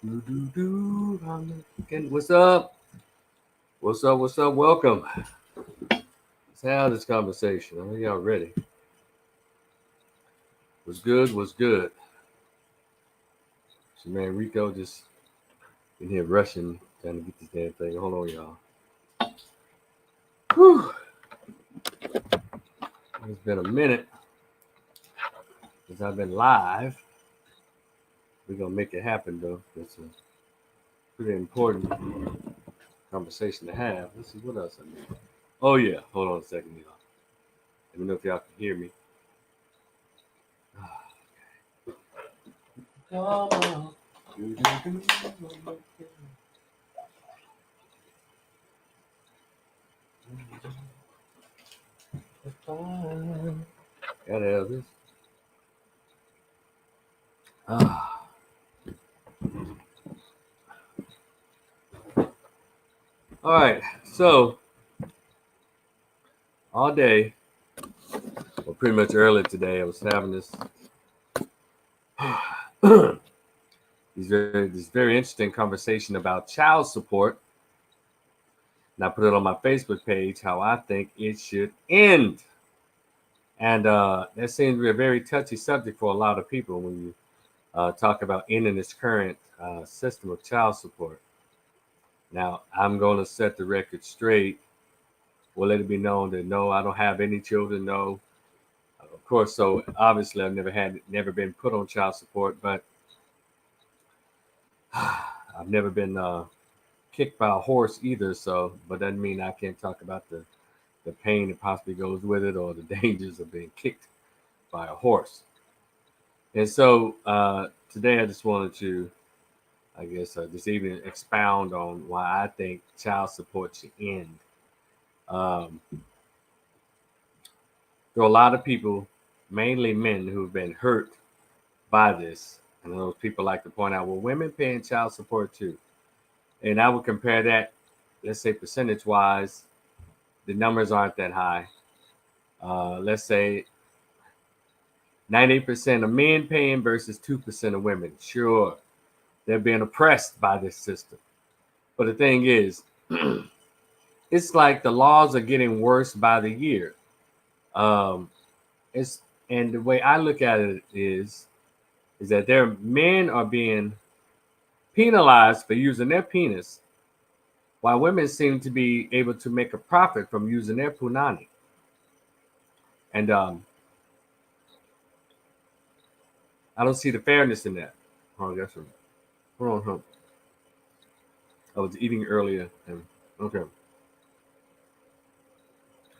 What's up? What's up? What's up? Welcome. Let's have this conversation. Are y'all ready? What's good? What's good? So, man, Rico just in here rushing, trying to get this damn thing. Hold on, y'all. Whew. It's been a minute since I've been live. We're going to make it happen, though. It's a pretty important conversation to have. Let's see what else I need. Oh, yeah. Hold on a second, y'all. Let me know if y'all can hear me. Come on. Gotta have this. Ah. All right. So, all day, well, pretty much early today, I was having this this very interesting conversation about child support. And I put it on my Facebook page how I think it should end. And that seems to be a very touchy subject for a lot of people when you talk about ending this current system of child support. Now, I'm going to set the record straight. We'll let it be known that no, I don't have any children. No, of course. So obviously, I've never been put on child support, but I've never been kicked by a horse either. So, but doesn't mean I can't talk about the pain that possibly goes with it or the dangers of being kicked by a horse. And so today, I just wanted to, I guess, this evening expound on why I think child support should end. Um, there are a lot of people, mainly men, who've been hurt by this. And those people like to point out, well, women paying child support too. And I would compare that, let's say percentage wise, the numbers aren't that high. Let's say 98% of men paying versus 2% of women. Sure, they're being oppressed by this system. But the thing is, it's like the laws are getting worse by the year. Um, it's and the way I look at it is that their men are being penalized for using their penis, while women seem to be able to make a profit from using their punani. And I don't see the fairness in that. Oh, that's right. Hold on, hold on. I was eating earlier, and okay,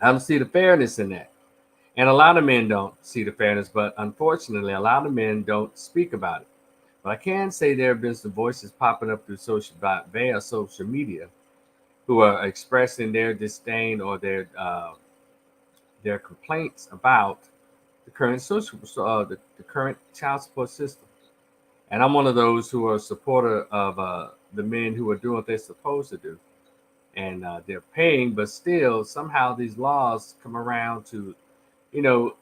I don't see the fairness in that. And a lot of men don't see the fairness, but unfortunately, a lot of men don't speak about it. But I can say there have been some voices popping up through via social media who are expressing their disdain or their complaints about the current the current child support system. And I'm one of those who are a supporter of the men who are doing what they're supposed to do, and they're paying, but still somehow these laws come around to, you know,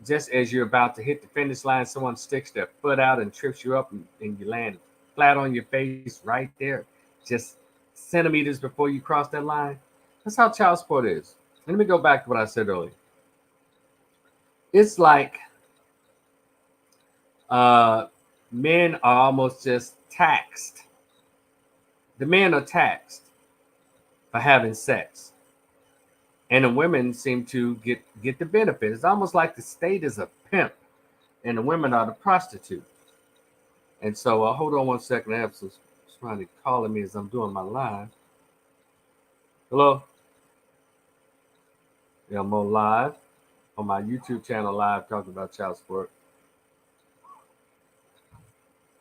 just as you're about to hit the finish line, someone sticks their foot out and trips you up, and you land flat on your face right there, just centimeters before you cross that line. That's how child support is. Let me go back to what I said earlier. It's like uh, men are almost just taxed. The men are taxed for having sex, and the women seem to get the benefit. It's almost like the state is a pimp, and the women are the prostitute. And so, hold on one second. I have somebody calling me as I'm doing my live. Hello? Yeah, I'm on live on my YouTube channel, live talking about child support.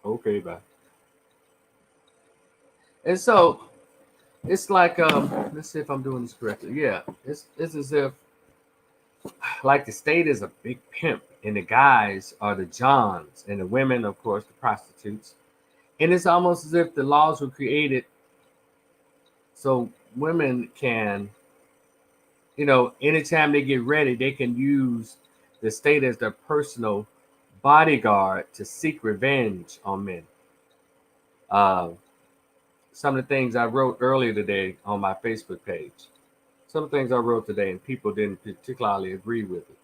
Okay, bye. And so it's like, let's see if I'm doing this correctly. Yeah, it's as if like the state is a big pimp, and the guys are the Johns, and the women, of course, the prostitutes. And it's almost as if the laws were created so women can, anytime they get ready, they can use the state as their personal bodyguard to seek revenge on men. uh, some of the things I wrote earlier today on my Facebook page. Some of the things I wrote today, and people didn't particularly agree with it.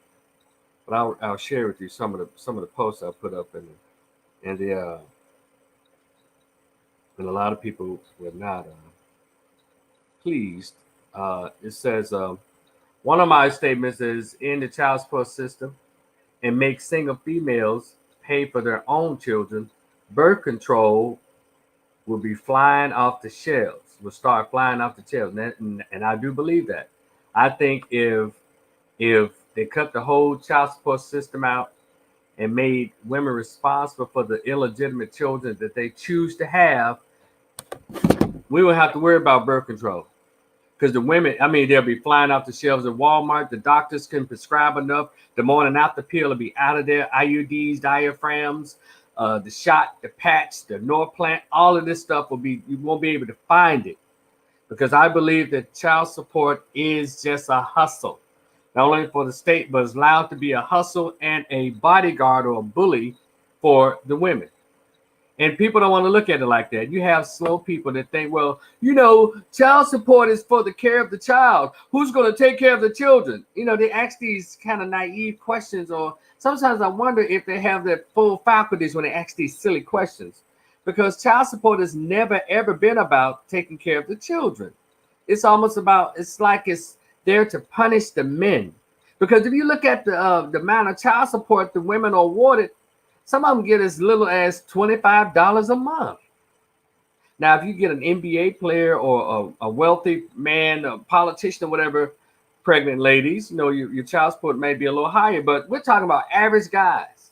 But I'll share with you some of the posts I put up and and a lot of people were not pleased. It says one of my statements is in the child support system and make single females pay for their own children. Birth control will be flying off the shelves. Will start flying off the shelves, and I do believe that. I think if they cut the whole child support system out and made women responsible for the illegitimate children that they choose to have, we won't have to worry about birth control. Because the women, I mean, they'll be flying off the shelves at Walmart. The doctors can prescribe enough. The morning after pill will be out of there. IUDs, diaphragms, the shot, the patch, the Norplant, all of this stuff will be, you won't be able to find it. Because I believe that child support is just a hustle. Not only for the state, but it's allowed to be a hustle and a bodyguard or a bully for the women. And people don't want to look at it like that. You have slow people that think, well, you know, child support is for the care of the child. Who's going to take care of the children? You know, they ask these kind of naive questions, or sometimes I wonder if they have their full faculties when they ask these silly questions. Because child support has never, ever been about taking care of the children. It's almost about, it's like it's there to punish the men. Because if you look at the amount of child support the women are awarded, some of them get as little as $25 a month. Now, if you get an NBA player or a wealthy man, a politician or whatever, pregnant ladies, you know, your child support may be a little higher, but we're talking about average guys.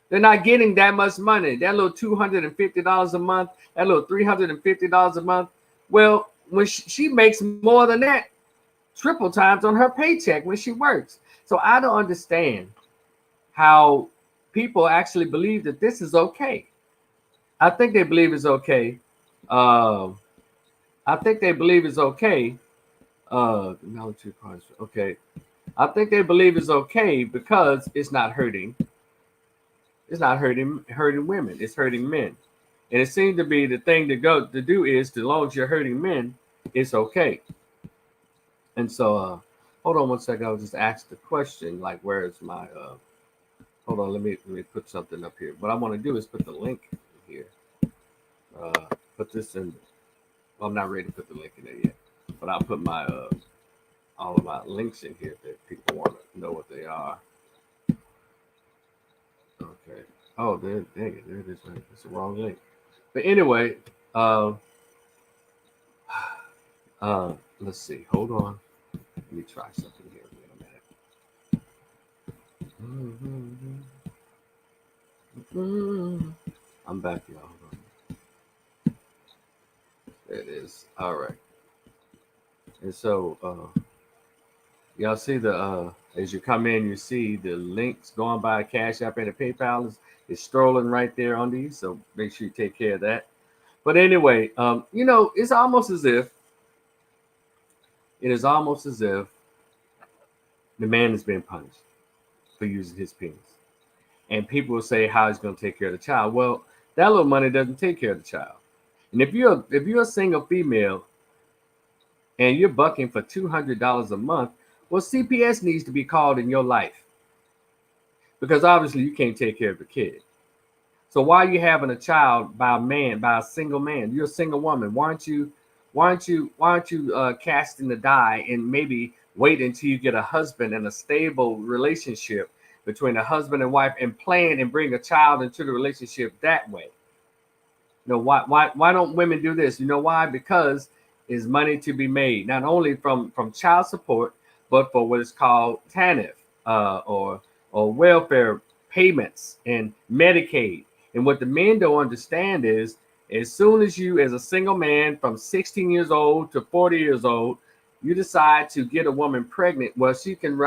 They're not getting that much money. That little $250 a month, that little $350 a month. Well, when she makes more than that, triple times on her paycheck when she works. So I don't understand how people actually believe that this is okay. I think they believe it's okay. I think they believe it's okay. Okay. I think they believe it's okay because it's not hurting. It's not hurting women. It's hurting men. And it seems to be the thing to do is, as long as you're hurting men, it's okay. And so, hold on one second. I'll just ask the question, like, where is my hold on, let me put something up here. What I want to do is put the link here. Put this in. Well, I'm not ready to put the link in there yet, but I'll put my all of my links in here if people want to know what they are. Okay. Oh, dang it, there it is. It's the wrong link. But anyway, let's see. Hold on. Let me try something here in a minute. I'm back, y'all. Hold on. There it is. All right. And so, y'all see the as you come in, you see the links going by Cash App and the PayPal is strolling right there on these. So make sure you take care of that. But anyway, you know, it's almost as if the man is being punished for using his penis. And people will say how he's going to take care of the child. Well, that little money doesn't take care of the child. And if you're a single female and you're bucking for $200 a month, well, CPS needs to be called in your life. Because obviously you can't take care of the kid. So why are you having a child by a single man? You're a single woman. Why aren't you casting the die and maybe wait until you get a husband and a stable relationship between a husband and wife and plan and bring a child into the relationship that way? You know, why don't women do this? You know why? Because there's money to be made, not only from child support, but for what is called TANF or welfare payments and Medicaid. And what the men don't understand is, as soon as you, as a single man from 16 years old to 40 years old, you decide to get a woman pregnant, well, she can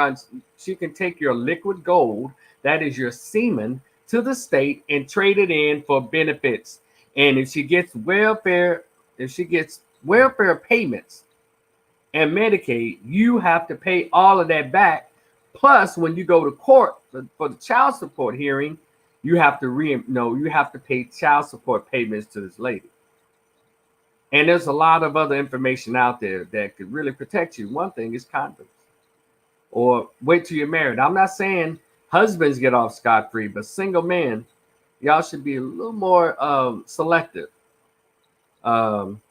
take your liquid gold, that is your semen, to the state and trade it in for benefits. And if she gets welfare payments and Medicaid, you have to pay all of that back. Plus, when you go to court for the child support hearing, you have to pay child support payments to this lady. And there's a lot of other information out there that could really protect you. One thing is condoms, or wait till you're married. I'm not saying husbands get off scot-free, but single men, y'all should be a little more selective. Um,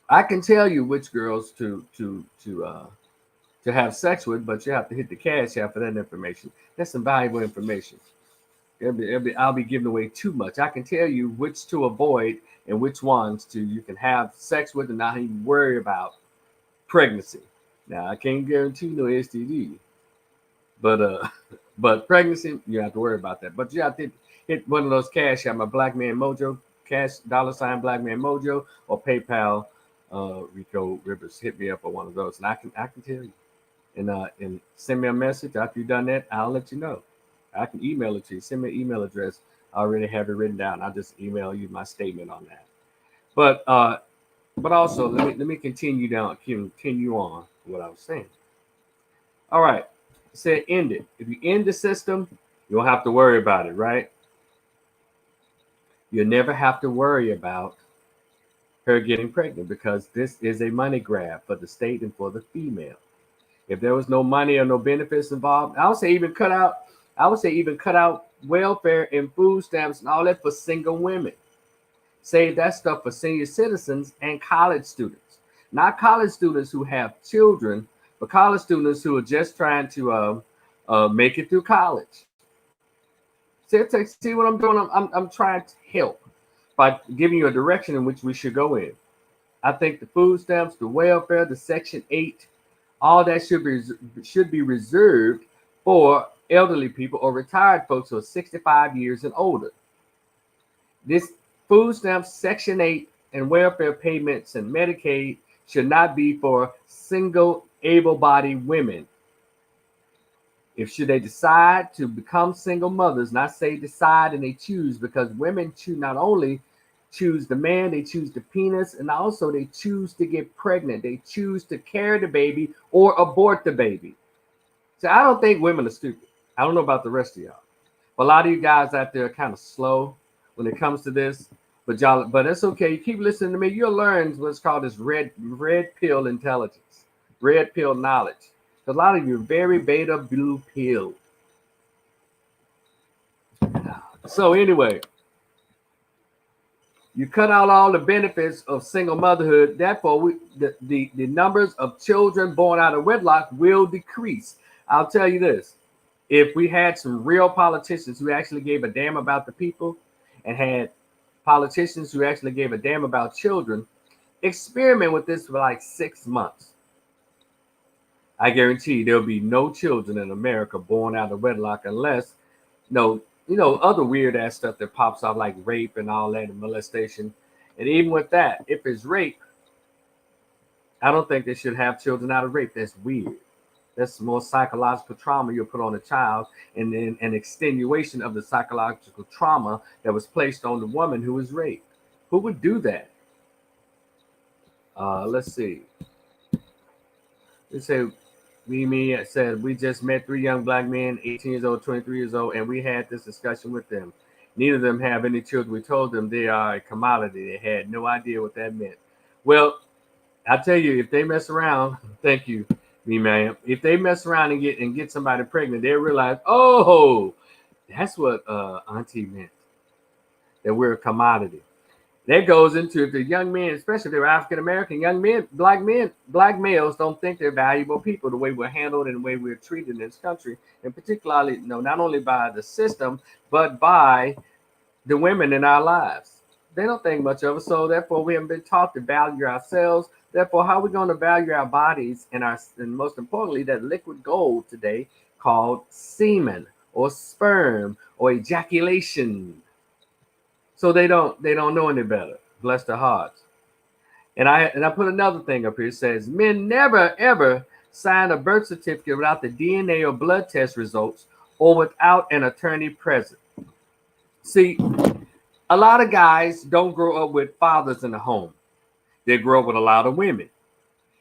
I can tell you which girls to have sex with, but you have to hit the cash app for that information. That's some valuable information. I'll be giving away too much. I can tell you which to avoid and which ones to you can have sex with and not even worry about pregnancy. Now I can't guarantee no STD, but but pregnancy you have to worry about that. But you have to hit one of those cash app, my Black Man Mojo cash $ Black Man Mojo or PayPal. Rico Rivers, hit me up on one of those, and I can tell you. And send me a message after you've done that. I'll let you know. I can email it to you. Send me an email address. I already have it written down. I'll just email you my statement on that. But also let me continue on what I was saying. All right. It said end it. If you end the system, you don't have to worry about it, right? You'll never have to worry about her getting pregnant because this is a money grab for the state and for the female. If there was no money or no benefits involved, I would say even cut out welfare and food stamps and all that for single women. Save that stuff for senior citizens and college students. Not college students who have children, but college students who are just trying to make it through college. See what I'm doing? I'm trying to help by giving you a direction in which we should go in. I think the food stamps, the welfare, the Section 8, all that should be reserved for elderly people or retired folks who are 65 years and older. This food stamps, Section 8, and welfare payments and Medicaid should not be for single able-bodied women. If should they decide to become single mothers, not say decide and they choose, because women not only choose the man, they choose the penis, and also they choose to get pregnant. They choose to carry the baby or abort the baby. So I don't think women are stupid. I don't know about the rest of y'all. But a lot of you guys out there are kind of slow when it comes to this. But it's okay. You keep listening to me. You'll learn what's called this red pill intelligence, red pill knowledge. A lot of you are very beta blue pill. So anyway, you cut out all the benefits of single motherhood. Therefore, the numbers of children born out of wedlock will decrease. I'll tell you this. If we had some real politicians who actually gave a damn about the people and had politicians who actually gave a damn about children, experiment with this for like 6 months. I guarantee there'll be no children in America born out of wedlock unless, other weird ass stuff that pops up like rape and all that and molestation. And even with that, if it's rape, I don't think they should have children out of rape. That's weird. That's more psychological trauma you'll put on a child, and then an extenuation of the psychological trauma that was placed on the woman who was raped. Who would do that? Let's see. They say, Mimi said, we just met 3 young black men, 18 years old, 23 years old, and we had this discussion with them. Neither of them have any children. We told them they are a commodity. They had no idea what that meant. Well, I tell you, if they mess around, thank you, man. If they mess around and get somebody pregnant, they realize, oh, that's what Auntie meant. That we're a commodity. That goes into if the young men, especially if they're African American young men, black males don't think they're valuable people the way we're handled and the way we're treated in this country, and particularly, not only by the system but by the women in our lives. They don't think much of us, so therefore we haven't been taught to value ourselves. Therefore, how are we going to value our bodies and most importantly, that liquid gold today called semen or sperm or ejaculation? So they don't know any better. Bless their hearts. And I put another thing up here. It says men never ever sign a birth certificate without the DNA or blood test results or without an attorney present. See, a lot of guys don't grow up with fathers in the home. They grow up with a lot of women.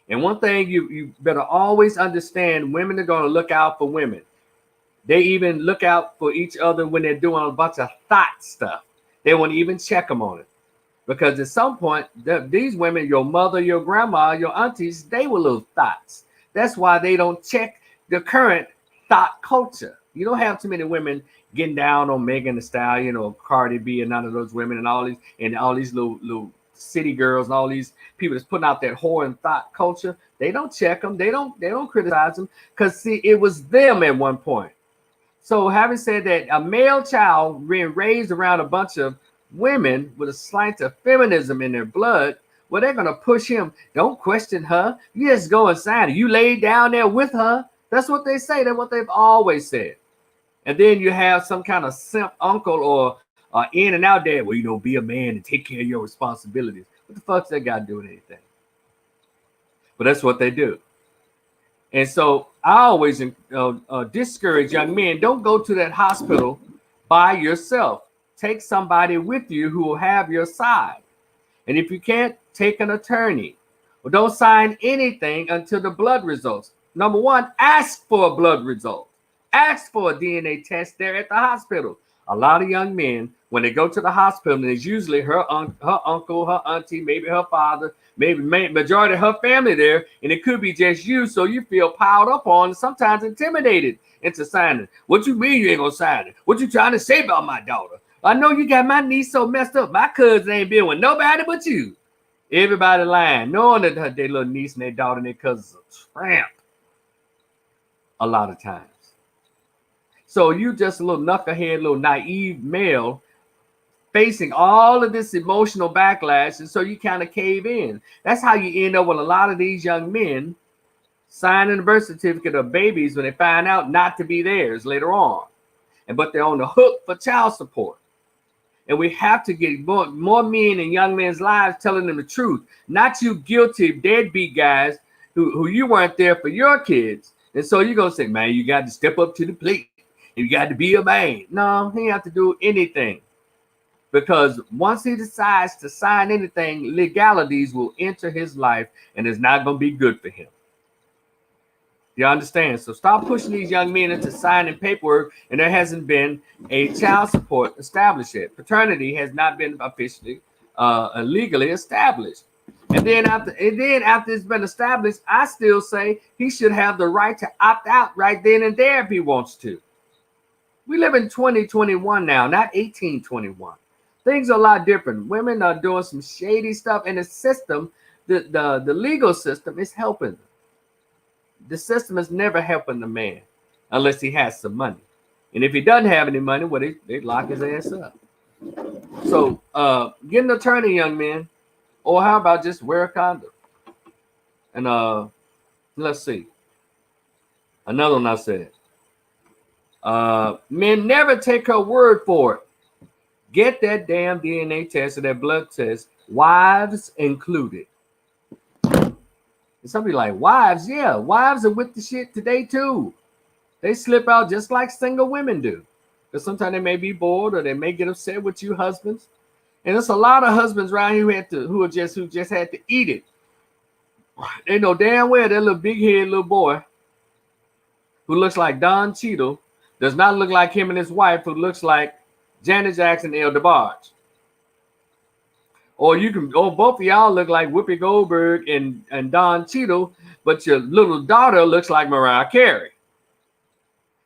And one thing you better always understand, women are going to look out for women. They even look out for each other when they're doing a bunch of thought stuff. They won't even check them on it. Because at some point, these women, your mother, your grandma, your aunties, they were little thoughts. That's why they don't check the current thought culture. You don't have too many women getting down on Megan Thee Stallion or Cardi B and none of those women and all these little city girls and all these people that's putting out that whore and thought culture. They don't check them. They don't criticize them because see, it was them at one point. So having said that, a male child being raised around a bunch of women with a slight of feminism in their blood, well, they're going to push him. Don't question her. You just go inside. You lay down there with her. That's what they say. That's what they've always said. And then you have some kind of simp uncle or in and out dad. Well, be a man and take care of your responsibilities. What the fuck's that guy doing anything? But that's what they do. And so I always discourage young men, don't go to that hospital by yourself. Take somebody with you who will have your side. And if you can't, take an attorney. Well, don't sign anything until the blood results. Number one, ask for a blood result. Ask for a DNA test there at the hospital. A lot of young men, when they go to the hospital, and it's usually her uncle, her auntie, maybe her father, maybe majority of her family there, and it could be just you, so you feel piled up on, sometimes intimidated into signing. What you mean you ain't gonna sign it? What you trying to say about my daughter? I know you got my niece so messed up. My cousin ain't been with nobody but you. Everybody lying, knowing that their little niece and their daughter and their cousin's a tramp. A lot of times. So you just a little knucklehead, little naive male facing all of this emotional backlash, and so you kind of cave in. That's how you end up with a lot of these young men signing a birth certificate of babies when they find out not to be theirs later on. But they're on the hook for child support. And we have to get more men in young men's lives telling them the truth. Not you guilty deadbeat guys who you weren't there for your kids. And so you're going to say, man, you got to step up to the plate. You got to be a man. No, he ain't have to do anything. Because once he decides to sign anything, legalities will enter his life and it's not going to be good for him. You understand? So stop pushing these young men into signing paperwork, and there hasn't been a child support established yet. Paternity has not been officially legally established. And then after it's been established, I still say he should have the right to opt out right then and there if he wants to. We live in 2021 now, not 1821. Things are a lot different. Women are doing some shady stuff, and the system, the legal system is helping them. The system is never helping the man unless he has some money. And if he doesn't have any money, well, they lock his ass up. So get an attorney, young men, or how about just wear a condom? And let's see. Another one I said. Men never take her word for it. Get that damn DNA test or that blood test, wives included. And somebody like, wives, yeah, wives are with the shit today too. They slip out just like single women do. Because sometimes they may be bored or they may get upset with you husbands. And there's a lot of husbands around here who just had to eat it. They know damn well that little big head little boy who looks like Don Cheadle does not look like him and his wife who looks like Janet Jackson and El DeBarge. Or both of y'all look like Whoopi Goldberg and Don Cheadle, but your little daughter looks like Mariah Carey.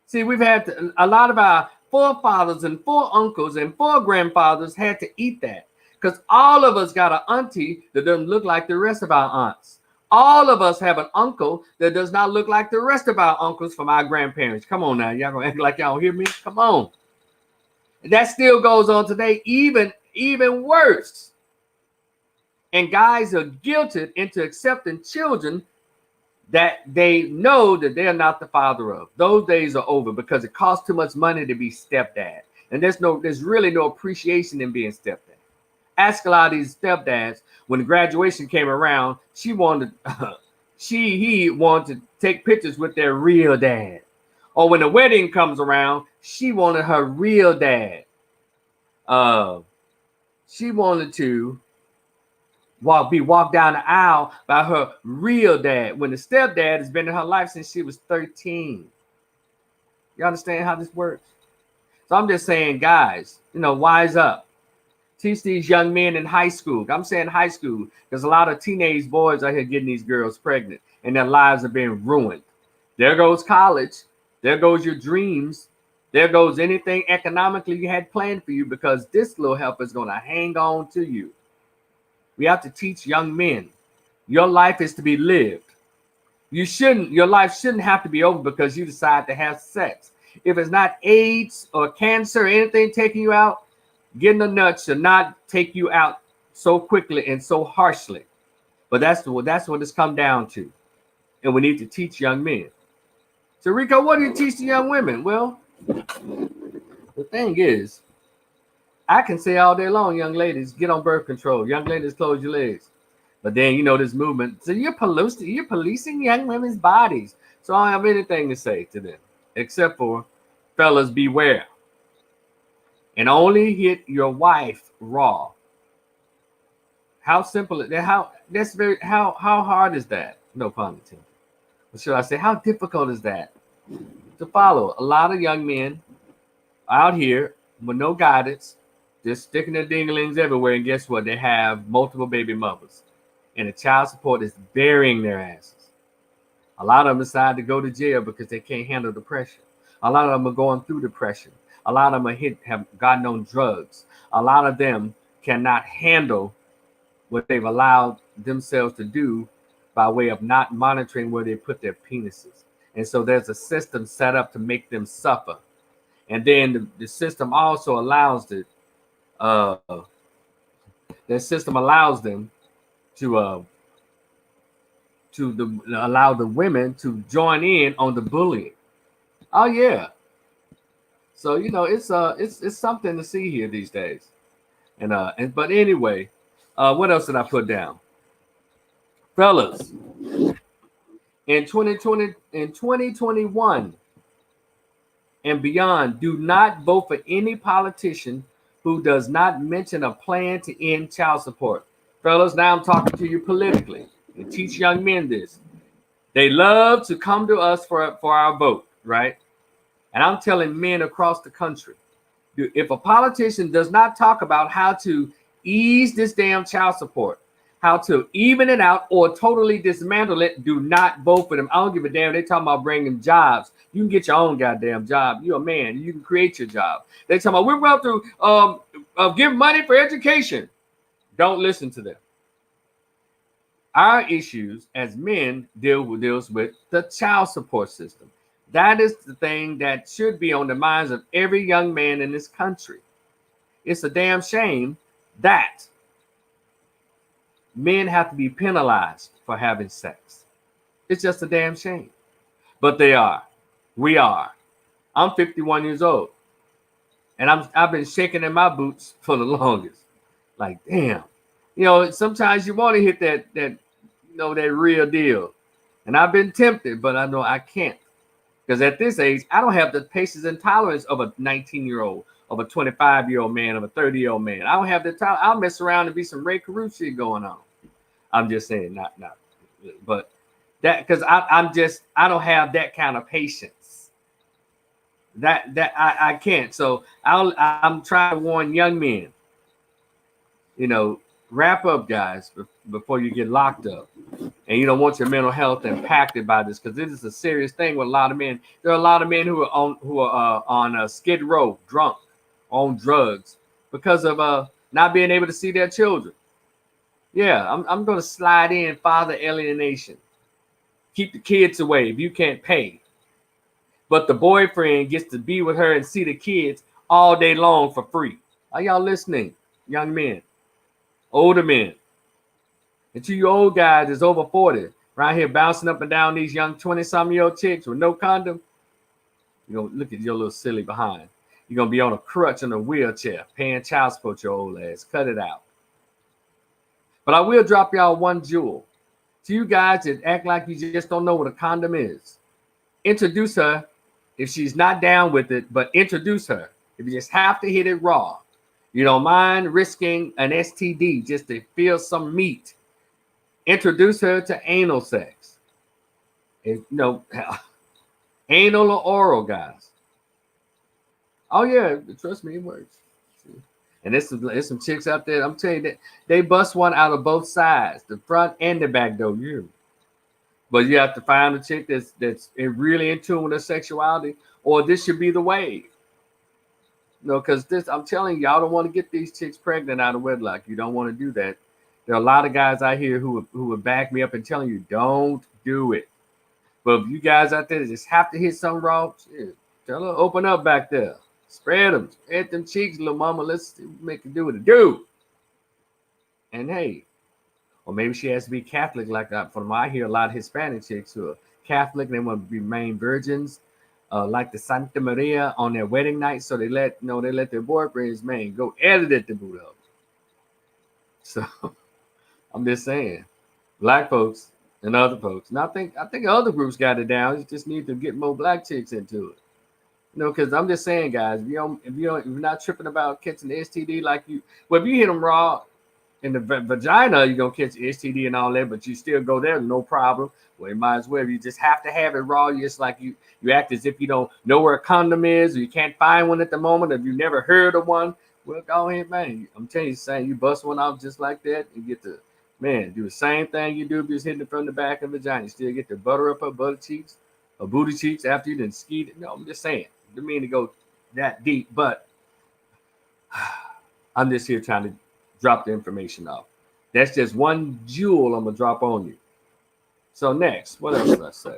See, we've had a lot of our forefathers and foreruncles and foregrandfathers had to eat that because all of us got an auntie that doesn't look like the rest of our aunts. All of us have an uncle that does not look like the rest of our uncles from our grandparents. Come on now, y'all gonna act like y'all don't hear me? Come on. That still goes on today, even worse. And guys are guilted into accepting children that they know that they're not the father of. Those days are over because it costs too much money to be stepdad. And there's really no appreciation in being stepdad. Ask a lot of these stepdads, when graduation came around, he wanted to take pictures with their real dad. Or when the wedding comes around, she wanted her real dad. She wanted to walk down the aisle by her real dad when the stepdad has been in her life since she was 13. You understand how this works? So I'm just saying, guys, wise up. Teach these young men in high school. I'm saying high school because a lot of teenage boys out here getting these girls pregnant and their lives are being ruined. There goes college. There goes your dreams. There goes anything economically you had planned for you because this little help is going to hang on to you. We have to teach young men your life is to be lived. Your life shouldn't have to be over because you decide to have sex. If it's not AIDS or cancer or anything taking you out, getting a nut should not take you out so quickly and so harshly. But that's what it's come down to. And we need to teach young men. So Rico, what do you teach the young women? Well, the thing is, I can say all day long, young ladies, get on birth control. Young ladies, close your legs. But then, this movement. So you're policing young women's bodies. So I don't have anything to say to them, except for, fellas, beware. And only hit your wife raw. How simple is that? How hard is that? No pun intended. Or should I say, how difficult is that to follow? A lot of young men out here with no guidance, just sticking their dinglings everywhere, and guess what? They have multiple baby mothers. And the child support is burying their asses. A lot of them decide to go to jail because they can't handle the pressure. A lot of them are going through depression. A lot of them have gotten on drugs. A lot of them cannot handle what they've allowed themselves to do by way of not monitoring where they put their penises. And so there's a system set up to make them suffer. And then the system also allows them to allow the women to join in on the bullying. Oh yeah. So it's something to see here these days. But anyway, what else did I put down? Fellas, in 2021 and beyond, do not vote for any politician who does not mention a plan to end child support. Fellas, now I'm talking to you politically and teach young men this. They love to come to us for our vote, right? And I'm telling men across the country, if a politician does not talk about how to ease this damn child support, how to even it out or totally dismantle it, do not vote for them. I don't give a damn. They talking about bringing jobs. You can get your own goddamn job. You're a man. You can create your job. They talking about we're about to give money for education. Don't listen to them. Our issues as men deals with the child support system. That is the thing that should be on the minds of every young man in this country. It's a damn shame that men have to be penalized for having sex. It's just a damn shame. But they are. We are. I'm 51 years old. And I've been shaking in my boots for the longest. Like, damn. Sometimes you want to hit that real deal. And I've been tempted, but I know I can't. Because at this age, I don't have the patience and tolerance of a 19-year-old, of a 25-year-old man, of a 30-year-old man. I don't have the time. I'll mess around and be some Ray Carew shit going on. I'm just saying, not, but that because I don't have that kind of patience. That I can't. So I'm trying to warn young men. Wrap up, guys, before you get locked up. And you don't want your mental health impacted by this because this is a serious thing with a lot of men. There are a lot of men who are on Skid Row, drunk, on drugs because of not being able to see their children. Yeah, I'm going to slide in father alienation. Keep the kids away if you can't pay. But the boyfriend gets to be with her and see the kids all day long for free. Are y'all listening, young men, older men? And to you old guys that's over 40, right here bouncing up and down these young 20-some-year-old chicks with no condom, look at your little silly behind. You're going to be on a crutch in a wheelchair, paying child support, your old ass. Cut it out. But I will drop y'all one jewel. To you guys that act like you just don't know what a condom is, introduce her if she's not down with it, but introduce her. If you just have to hit it raw, you don't mind risking an STD just to feel some meat. Introduce her to anal sex. Anal or oral, guys. Oh yeah, trust me, it works. And there's some chicks out there. I'm telling you that they bust one out of both sides, the front and the back door. But you have to find a chick that's really in tune with her sexuality, or this should be the wave. Because this, I'm telling you, y'all don't want to get these chicks pregnant out of wedlock. You don't want to do that. There are a lot of guys out here who would back me up and telling you, don't do it. But if you guys out there that just have to hit some raw, shit, tell her, open up back there. Spread them cheeks, little mama. Let's make it do what it do. And hey, or maybe she has to be Catholic like that. From I hear a lot of Hispanic chicks who are Catholic, they want to remain virgins, like the Santa Maria on their wedding night. So they let their boyfriends, man, go edit it to boot up. So I'm just saying, black folks and other folks. And I think other groups got it down. You just need to get more black chicks into it. Because I'm just saying, guys, if you're not tripping about catching the STD like you, well, if you hit them raw in the vagina, you're gonna catch STD and all that, but you still go there, no problem. Well, you might as well. You just have to have it raw. It's like you act as if you don't know where a condom is, or you can't find one at the moment, if you never heard of one. Well, go ahead, man. I'm telling you, saying you bust one out just like that, and get the man do the same thing you do if you're hitting it from the back of the vagina. You still get the butter up her butter cheeks, or booty cheeks after you done skied it. No, I'm just saying. I didn't mean to go that deep, but I'm just here trying to drop the information off. That's just one jewel I'm gonna drop on you. So next, what else did I say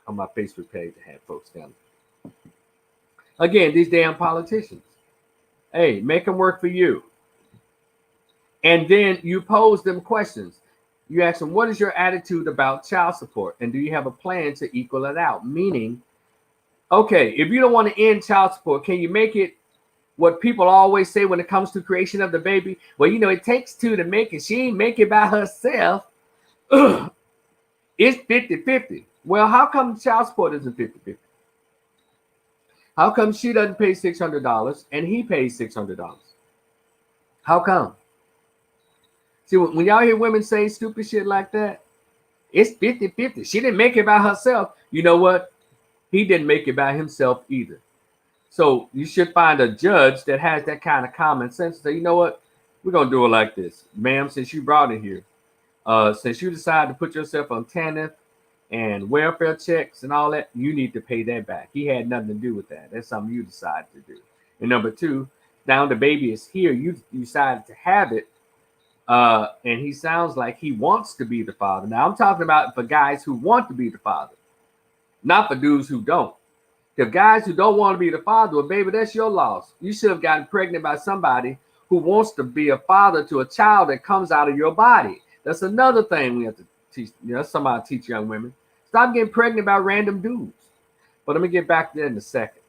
on my Facebook page to have folks down? Again, these damn politicians. Hey, make them work for you. And then you pose them questions. You ask them, what is your attitude about child support? And do you have a plan to equal it out? Meaning, okay, if you don't want to end child support, can you make it what people always say when it comes to creation of the baby? Well, it takes two to make it. She ain't make it by herself. It's 50-50. Well, how come child support isn't 50-50? How come she doesn't pay $600 and he pays $600? How come? See, when y'all hear women say stupid shit like that, it's 50-50. She didn't make it by herself. You know what? He didn't make it by himself either. So you should find a judge that has that kind of common sense. Say, you know what? We're going to do it like this. Ma'am, since you brought it here, since you decided to put yourself on TANF and welfare checks and all that, you need to pay that back. He had nothing to do with that. That's something you decided to do. And number two, now the baby is here. You decided to have it. And he sounds like he wants to be the father. Now, I'm talking about for guys who want to be the father, not for dudes who don't. If guys who don't want to be the father, well, baby, that's your loss. You should have gotten pregnant by somebody who wants to be a father to a child that comes out of your body. That's another thing we have to teach. That's something I teach young women. Stop getting pregnant by random dudes. But let me get back to that in a second.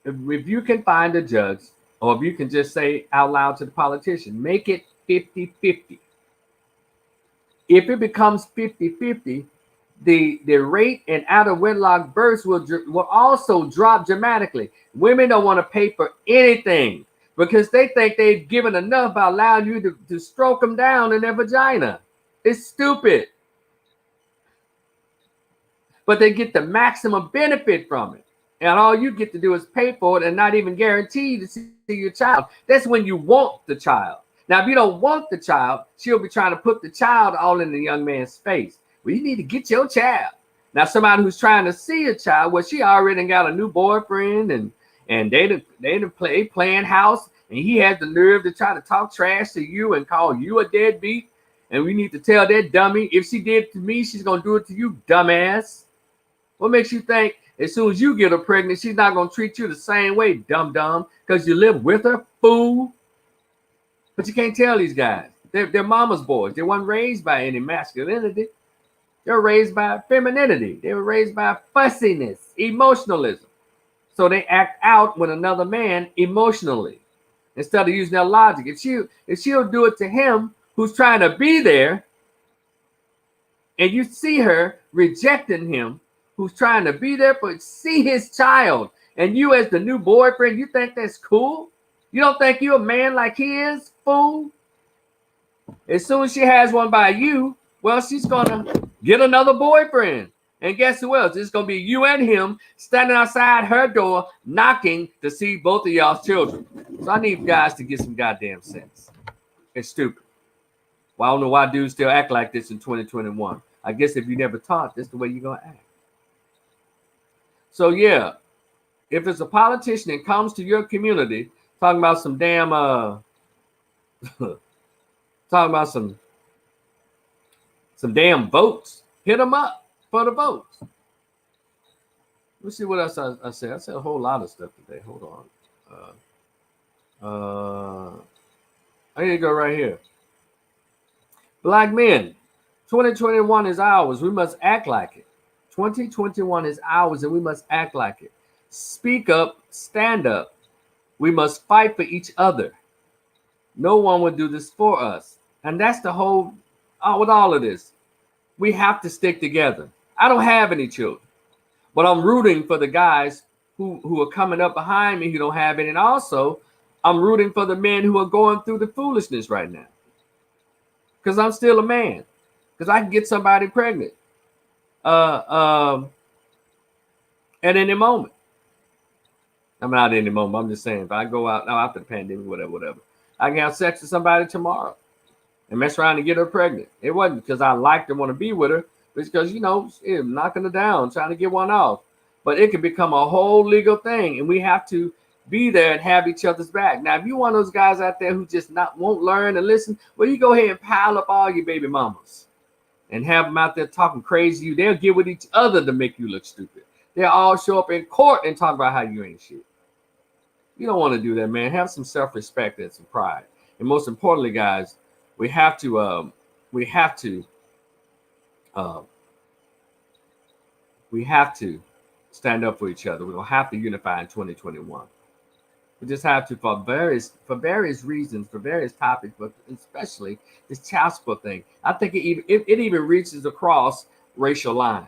If you can find a judge, or if you can just say out loud to the politician, make it 50-50. If it becomes 50-50, the rate and out of wedlock births will also drop dramatically. Women don't want to pay for anything because they think they've given enough by allowing you to stroke them down in their vagina. It's stupid. But they get the maximum benefit from it. And all you get to do is pay for it and not even guarantee to see your child. That's when you want the child. Now, if you don't want the child, she'll be trying to put the child all in the young man's face. Well, you need to get your child. Now, somebody who's trying to see a child, well, she already got a new boyfriend and they playing house, and he has the nerve to try to talk trash to you and call you a deadbeat. And we need to tell that dummy, if she did it to me, she's going to do it to you, dumbass. What makes you think as soon as you get her pregnant, she's not going to treat you the same way, dumb, because you live with her, fool? But you can't tell these guys. They're mama's boys. They weren't raised by any masculinity. They were raised by femininity. They were raised by fussiness, emotionalism. So they act out with another man emotionally instead of using their logic. If she'll do it to him who's trying to be there, and you see her rejecting him who's trying to be there, but see his child, and you as the new boyfriend, you think that's cool? You don't think you're a man like he is, fool? As soon as she has one by you, well, she's gonna get another boyfriend. And guess who else? It's going to be you and him standing outside her door knocking to see both of y'all's children. So I need guys to get some goddamn sense. It's stupid. Well, I don't know why dudes still act like this in 2021. I guess if you never taught, that's the way you're going to act. So, yeah, if it's a politician that comes to your community talking about some damn, talking about some damn votes, hit them up for the votes. Let's see what else I said. I said a whole lot of stuff today. Hold on. I need to go right here. Black men, 2021 is ours. We must act like it. 2021 is ours, and we must act like it. Speak up, stand up. We must fight for each other. No one will do this for us. And that's the whole, with all of this. We have to stick together. I don't have any children, but I'm rooting for the guys who are coming up behind me who don't have any. And also, I'm rooting for the men who are going through the foolishness right now. Because I'm still a man. Because I can get somebody pregnant at any moment. I'm not at any moment. I'm just saying, if I go out now after the pandemic, whatever, I can have sex with somebody tomorrow and mess around and get her pregnant. It wasn't because I liked her, want to be with her. It's because, knocking her down, trying to get one off. But it can become a whole legal thing, and we have to be there and have each other's back. Now, if you're one of those guys out there who just won't learn and listen, well, you go ahead and pile up all your baby mamas and have them out there talking crazy to you. They'll get with each other to make you look stupid. They'll all show up in court and talk about how you ain't shit. You don't want to do that, man. Have some self-respect and some pride. And most importantly, guys, we have to stand up for each other. We're gonna have to unify in 2021. We just have to, for various reasons, for various topics, but especially this child support thing. I think it even reaches across racial lines.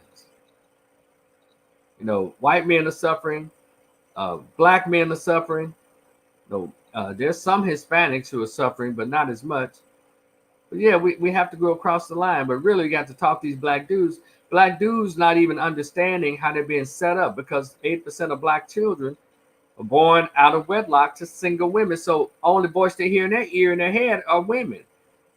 White men are suffering, black men are suffering. There's some Hispanics who are suffering, but not as much. But yeah, we have to go across the line. But really, we got to talk to these black dudes. Black dudes not even understanding how they're being set up, because 8% of black children are born out of wedlock to single women. So only voice they hear in their ear and their head are women.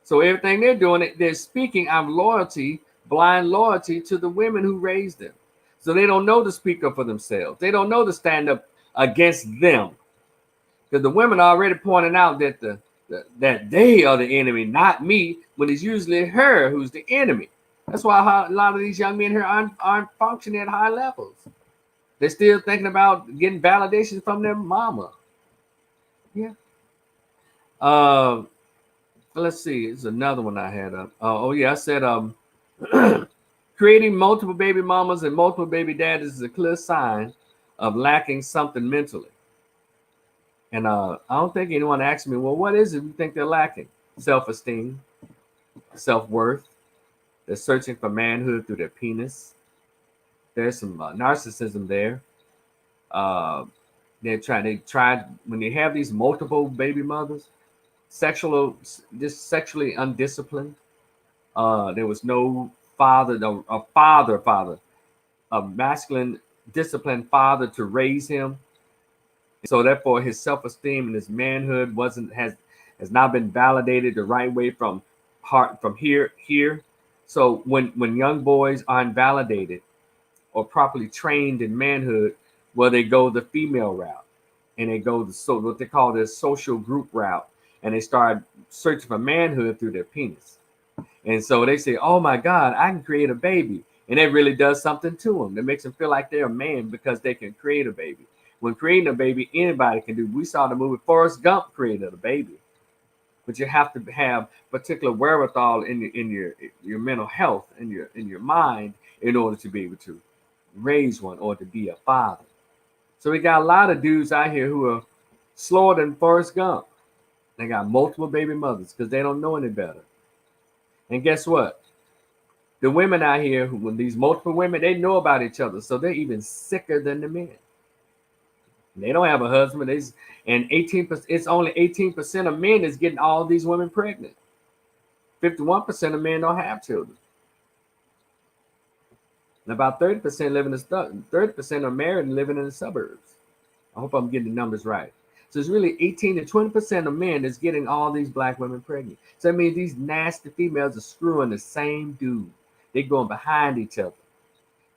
So everything they're doing, they're speaking out of loyalty, blind loyalty to the women who raised them. So they don't know to speak up for themselves. They don't know to stand up against them. Because the women are already pointing out that that they are the enemy, not me, when it's usually her who's the enemy. That's why a lot of these young men here aren't functioning at high levels. They're still thinking about getting validation from their mama. Yeah. Let's see. It's another one I had up. I said creating multiple baby mamas and multiple baby daddies is a clear sign of lacking something mentally. And I don't think anyone asked me, well, what is it you think they're lacking? Self-esteem, self-worth. They're searching for manhood through their penis. There's some narcissism there. They tried when they have these multiple baby mothers, sexually undisciplined. There was no father, a masculine, disciplined father to raise him. So therefore, his self-esteem and his manhood has not been validated the right way from here. So when young boys aren't validated or properly trained in manhood, well, they go the female route, and they go what they call their social group route, and they start searching for manhood through their penis. And so they say, oh my God, I can create a baby. And it really does something to them. It makes them feel like they're a man because they can create a baby. When creating a baby, anybody can do. We saw the movie Forrest Gump created a baby. But you have to have particular wherewithal in your mental health and in your mind in order to be able to raise one or to be a father. So we got a lot of dudes out here who are slower than Forrest Gump. They got multiple baby mothers because they don't know any better. And guess what? The women out here, when these multiple women, they know about each other, so they're even sicker than the men. They don't have a husband. And 18%, it's only 18% of men is getting all these women pregnant. 51% of men don't have children. And about 30% live in the 30% are married and living in the suburbs. I hope I'm getting the numbers right. So it's really 18 to 20% of men that's getting all these black women pregnant. So that means these nasty females are screwing the same dude. They're going behind each other.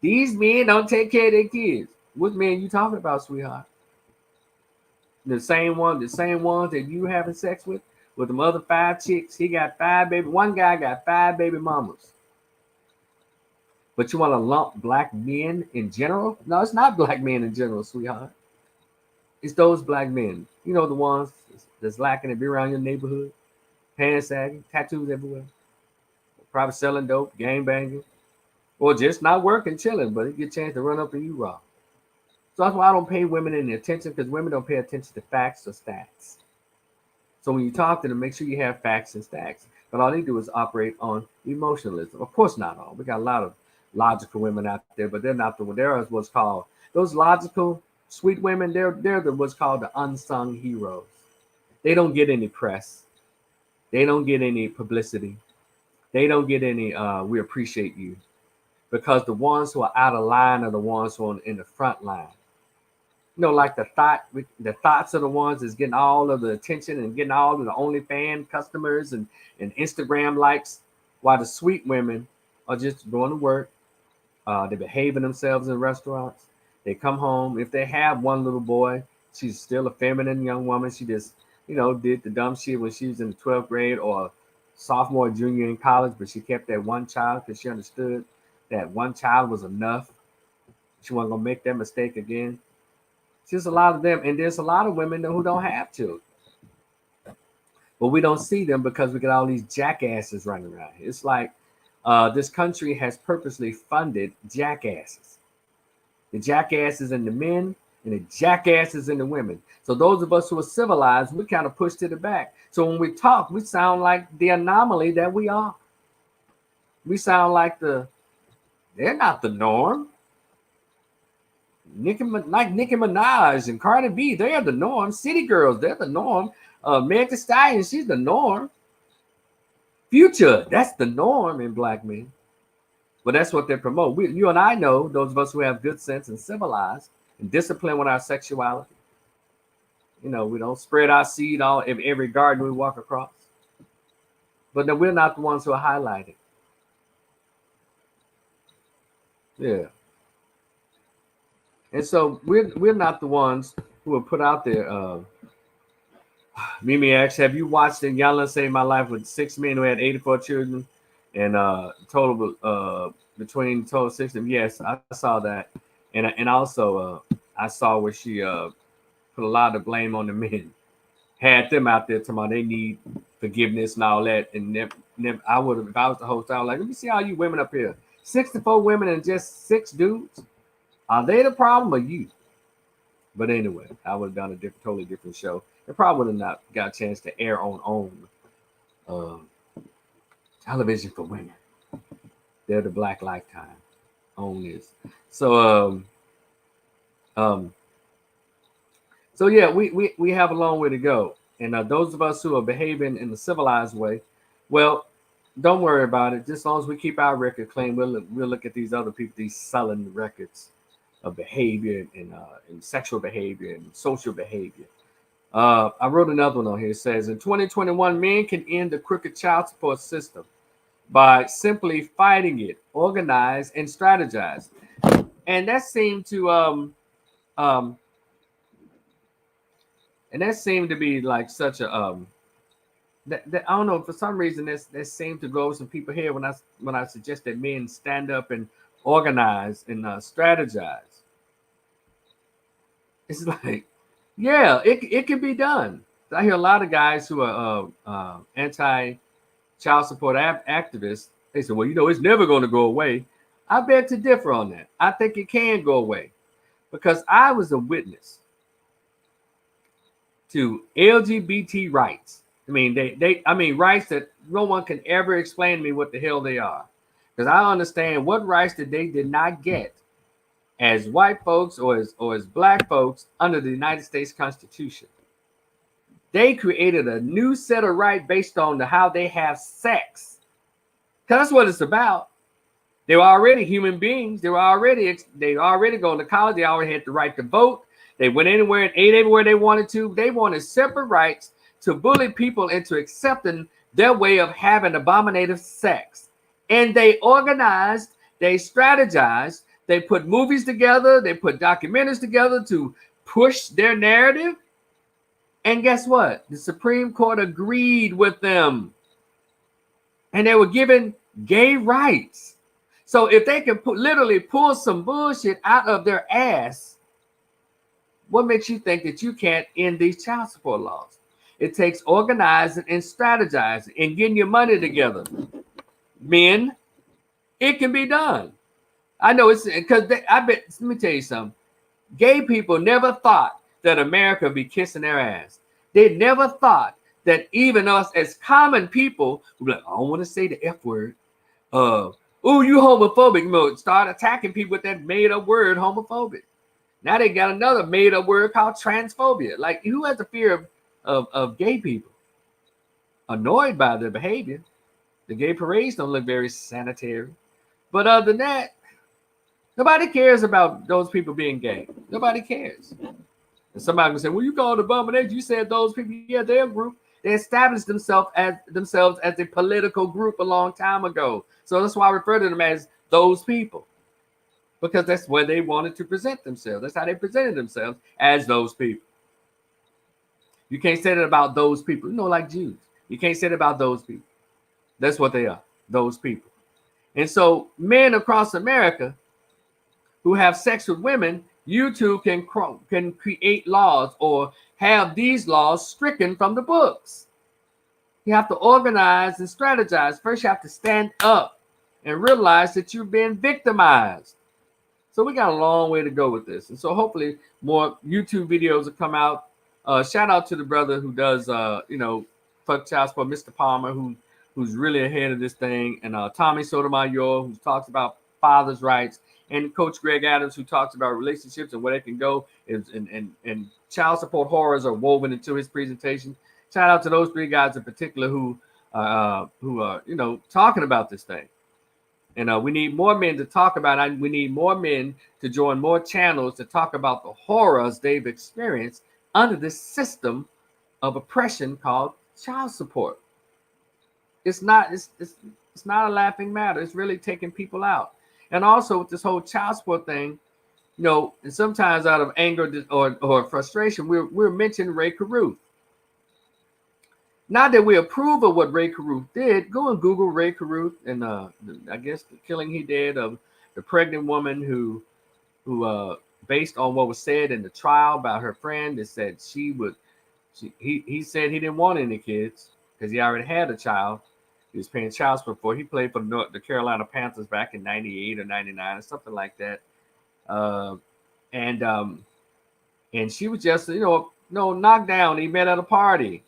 These men don't take care of their kids. What men you talking about, sweetheart? The same ones that you having sex with them other 5 chicks. He got 5 baby. One guy got 5 baby mamas. But you want to lump black men in general? No, it's not black men in general, sweetheart. It's those black men. You know, the ones that's lacking to be around your neighborhood, pants sagging, tattoos everywhere, probably selling dope, gang banging, or just not working, chilling, but it get a chance to run up and you raw. So that's why I don't pay women any attention, because women don't pay attention to facts or stats. So when you talk to them, make sure you have facts and stats. But all they do is operate on emotionalism. Of course, not all. We got a lot of logical women out there, but they're not the one. They're what's called those logical, sweet women. They're the what's called the unsung heroes. They don't get any press. They don't get any publicity. They don't get any. We appreciate you, because the ones who are out of line are the ones who are in the front line. You know, like the thoughts are the ones that's getting all of the attention and getting all of the OnlyFans customers and Instagram likes, while the sweet women are just going to work. They're behaving themselves in restaurants. They come home. If they have one little boy, she's still a feminine young woman. She just, did the dumb shit when she was in the 12th grade or sophomore, junior in college, but she kept that one child because she understood that one child was enough. She wasn't going to make that mistake again. There's a lot of them, and there's a lot of women who don't have children. But we don't see them because we got all these jackasses running around here. It's like this country has purposely funded jackasses. The jackasses in the men and the jackasses in the women. So those of us who are civilized, we kind of push to the back. So when we talk, we sound like the anomaly that we are. We sound like they're not the norm. Nicki Minaj and Cardi B, they're the norm. City Girls, they're the norm. Meg Thee Stallion, she's the norm. Future, that's the norm in black men. But that's what they promote. You and I know, those of us who have good sense and civilized and disciplined with our sexuality. We don't spread our seed all in every garden we walk across. But then we're not the ones who are highlighted. Yeah. And so we're not the ones who are put out there. Mimi asks, have you watched Iyanla Saved My Life with 6 men who had 84 children and total between total 6 of them? Yes, I saw that. And also I saw where she put a lot of blame on the men. Had them out there talking about they need forgiveness and all that. And I would have, if I was the host, I was like, let me see all you women up here. 64 women and just 6 dudes. Are they the problem or you? But anyway, I would have done a totally different show. It probably would have not got a chance to air on television for women. They're the Black Lifetime on this. So so yeah, we have a long way to go. And those of us who are behaving in the civilized way, well, don't worry about it. Just as long as we keep our record clean, we'll look at these other people, these selling records of behavior and sexual behavior and social behavior. I wrote another one on here. It says, in 2021, men can end the crooked child support system by simply fighting it, organize, and strategize. And that seemed to be like such a that I don't know, for some reason that seemed to go over some people here when I suggest that men stand up and organize and strategize. It's like, yeah, it can be done. I hear a lot of guys who are anti-child support activists. They say, well, it's never going to go away. I beg to differ on that. I think it can go away because I was a witness to LGBT rights. I mean, rights that no one can ever explain to me what the hell they are. Because I understand what rights that they did not get as white folks or as black folks under the United States Constitution. They created a new set of rights based on how they have sex. Because that's what it's about. They were already human beings. They already going to college. They already had the right to vote. They went anywhere and ate everywhere they wanted to. They wanted separate rights to bully people into accepting their way of having abominative sex. And they organized, they strategized, they put movies together, they put documentaries together to push their narrative. And guess what? The Supreme Court agreed with them. And they were given gay rights. So if they can literally pull some bullshit out of their ass, what makes you think that you can't end these child support laws? It takes organizing and strategizing and getting your money together. Men, it can be done. I know it's because I bet, let me tell you something. Gay people never thought that America would be kissing their ass. They never thought that even us as common people would be like, I don't want to say the F word. Oh, you homophobic. Start attacking people with that made up word, homophobic. Now they got another made up word called transphobia. Like, who has the fear of gay people? Annoyed by their behavior. The gay parades don't look very sanitary. But other than that, nobody cares about those people being gay. Nobody cares. And somebody can say, well, you called abomination. You said those people, yeah, they're a group. They established themselves as a political group a long time ago. So that's why I refer to them as those people. Because that's where they wanted to present themselves. That's how they presented themselves, as those people. You can't say that about those people. Like Jews. You can't say that about those people. That's what they are, those people. And so men across America who have sex with women, you too can create laws or have these laws stricken from the books. You have to organize and strategize. First, you have to stand up and realize that you're being victimized. So we got a long way to go with this. And so hopefully more YouTube videos will come out. Shout out to the brother who does, Fuck Child Support, Mr. Palmer, who's really ahead of this thing. And Tommy Sotomayor, who talks about fathers' rights. And Coach Greg Adams, who talks about relationships and where they can go. And child support horrors are woven into his presentation. Shout out to those three guys in particular who are, talking about this thing. And we need more men to talk about it. We need more men to join more channels to talk about the horrors they've experienced under this system of oppression called child support. It's not a laughing matter. It's really taking people out. And also with this whole child support thing, and sometimes out of anger or frustration, we're mentioning Ray Caruth. Not that we approve of what Ray Caruth did. Go and Google Ray Caruth and I guess the killing he did of the pregnant woman who based on what was said in the trial about her friend, that said he said he didn't want any kids because he already had a child. He was paying child support for. He played for the Carolina Panthers back in '98 or '99 or something like that. And she was just knocked down. He met at a party.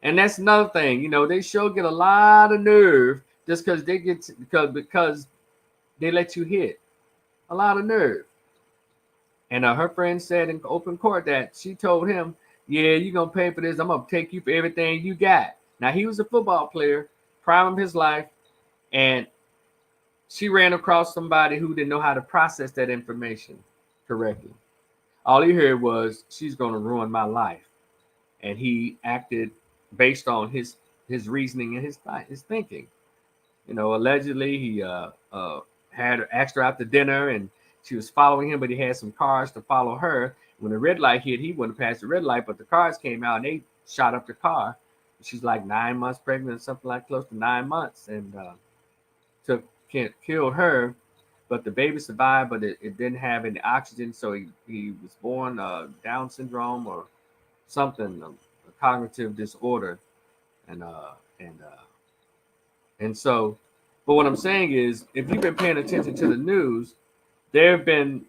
And that's another thing, they sure get a lot of nerve just because they let you hit. A lot of nerve. And her friend said in open court that she told him, yeah, you're going to pay for this. I'm going to take you for everything you got. Now, he was a football player, prime of his life, and she ran across somebody who didn't know how to process that information correctly. All he heard was, she's going to ruin my life. And he acted based on his reasoning and his thinking. Allegedly he had asked her out to dinner and she was following him, but he had some cars to follow her. When the red light hit, he wouldn't pass the red light, but the cars came out and they shot up the car. She's like 9 months pregnant, something like close to 9 months, and killed her. But the baby survived, but it didn't have any oxygen, so he was born Down syndrome or something. Cognitive disorder, and so, but what I'm saying is, if you've been paying attention to the news, there have been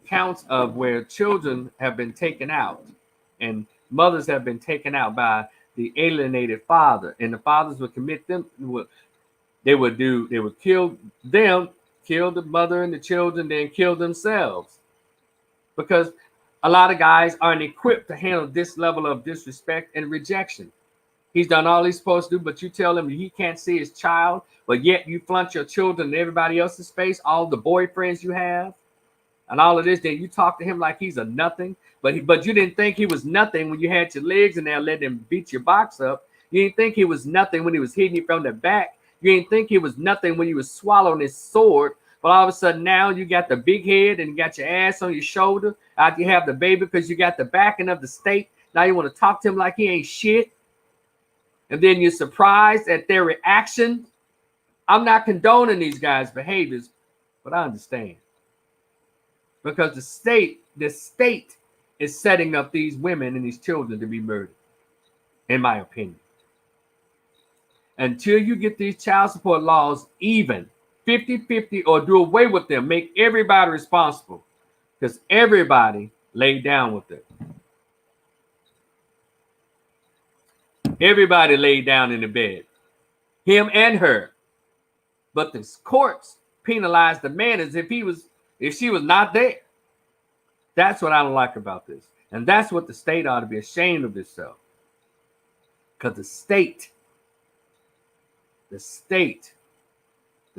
counts of where children have been taken out and mothers have been taken out by the alienated father, and the fathers would commit them. They would kill them, kill the mother and the children, then kill themselves, because a lot of guys aren't equipped to handle this level of disrespect and rejection. He's done all he's supposed to do, but you tell him he can't see his child, but yet you flaunt your children in everybody else's face, all the boyfriends you have, and all of this. Then you talk to him like he's a nothing, but you didn't think he was nothing when you had your legs in there, let him beat your box up. You didn't think he was nothing when he was hitting you from the back. You didn't think he was nothing when you was swallowing his sword. But all of a sudden now you got the big head and you got your ass on your shoulder after you have the baby because you got the backing of the state. Now you want to talk to him like he ain't shit. And then you're surprised at their reaction. I'm not condoning these guys' behaviors, but I understand. Because the state is setting up these women and these children to be murdered, in my opinion. Until you get these child support laws even, 50-50, or do away with them, make everybody responsible, because everybody laid down with it. Everybody laid down in the bed, him and her. But the courts penalized the man as if she was not there. That's what I don't like about this. And that's what the state ought to be ashamed of itself. Because the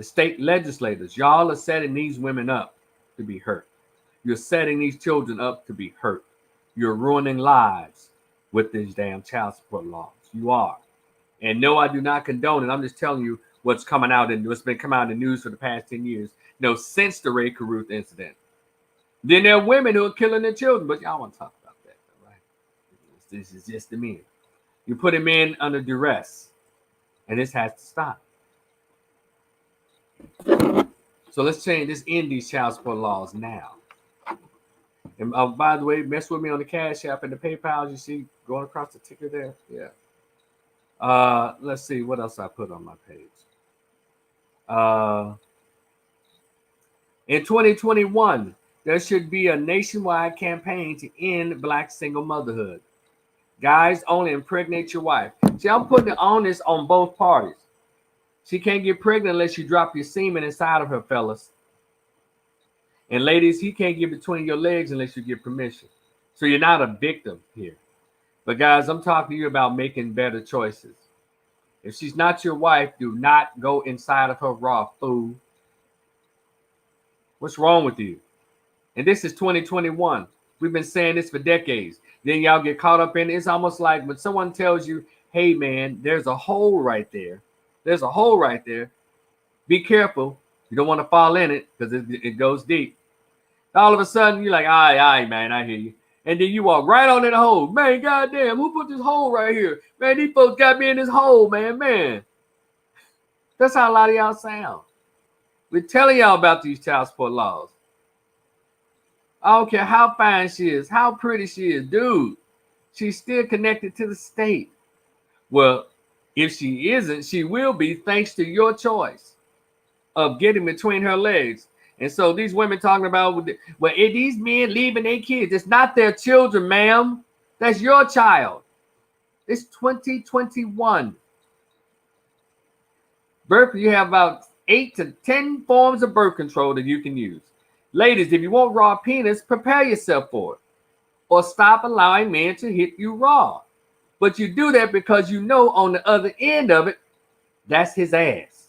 state legislators, y'all are setting these women up to be hurt. You're setting these children up to be hurt. You're ruining lives with these damn child support laws. You are. And no, I do not condone it. I'm just telling you what's coming out and what's been coming out in the news for the past 10 years. No, since the Ray Caruth incident. Then there are women who are killing their children, but y'all want to talk about that, right? This is just the men. You put them in under duress, and this has to stop. So let's end these child support laws now. And by the way, mess with me on the Cash App and the PayPal. You see going across the ticker there? Yeah. Let's see what else I put on my page. In 2021, there should be a nationwide campaign to end Black single motherhood. Guys, only impregnate your wife. See, I'm putting the onus on both parties. She can't get pregnant unless you drop your semen inside of her, fellas. And ladies, he can't get between your legs unless you get permission. So you're not a victim here. But guys, I'm talking to you about making better choices. If she's not your wife, do not go inside of her raw, fool. What's wrong with you? And this is 2021. We've been saying this for decades. Then y'all get caught up in it. It's almost like when someone tells you, hey, man, there's a hole right there. There's a hole right there. Be careful. You don't want to fall in it because it goes deep. All of a sudden, you're like, all right, man, I hear you. And then you walk right on in the hole. Man, goddamn, who put this hole right here? Man, these folks got me in this hole, man. That's how a lot of y'all sound. We're telling y'all about these child support laws. I don't care how fine she is, how pretty she is. Dude, she's still connected to the state. Well, if she isn't, she will be thanks to your choice of getting between her legs. And so these women talking about, well, if these men leaving their kids, it's not their children, ma'am. That's your child. It's 2021. You have about 8 to 10 forms of birth control that you can use. Ladies, if you want raw penis, prepare yourself for it. Or stop allowing men to hit you raw. But you do that because you know on the other end of it, that's his ass.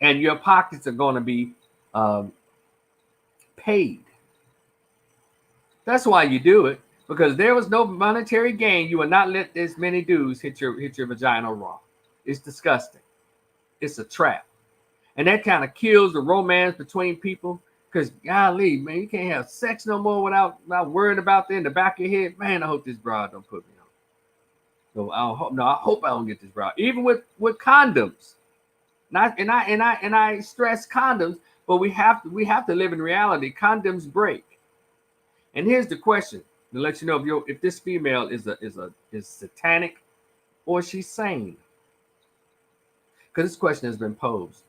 And your pockets are going to be paid. That's why you do it, because there was no monetary gain. You will not let this many dudes hit your vagina raw. It's disgusting. It's a trap, and that kind of kills the romance between people. Because golly, man, you can't have sex no more without worrying about that in the back of your head. Man, I hope this broad don't put me on. So I hope I don't get this broad. Even with condoms. I stress condoms. But we have to live in reality. Condoms break. And here's the question to let you know if this female is satanic or she's sane. Because this question has been posed.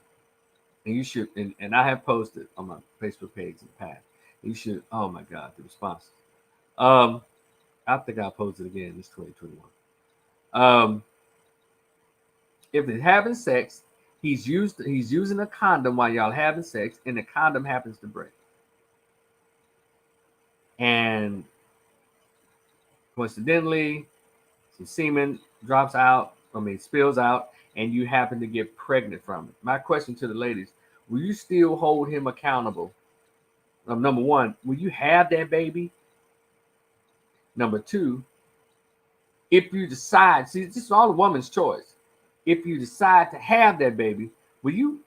And you should, and I have posted on my Facebook page in the past. You should, oh my God, the responses. I think I'll post it again this 2021. If they're having sex, he's using a condom while y'all having sex, and the condom happens to break. And coincidentally, some semen drops out spills out, and you happen to get pregnant from it. My question to the ladies: will you still hold him accountable? Number one, will you have that baby? Number two, if you decide, see, this is all a woman's choice. If you decide to have that baby, will you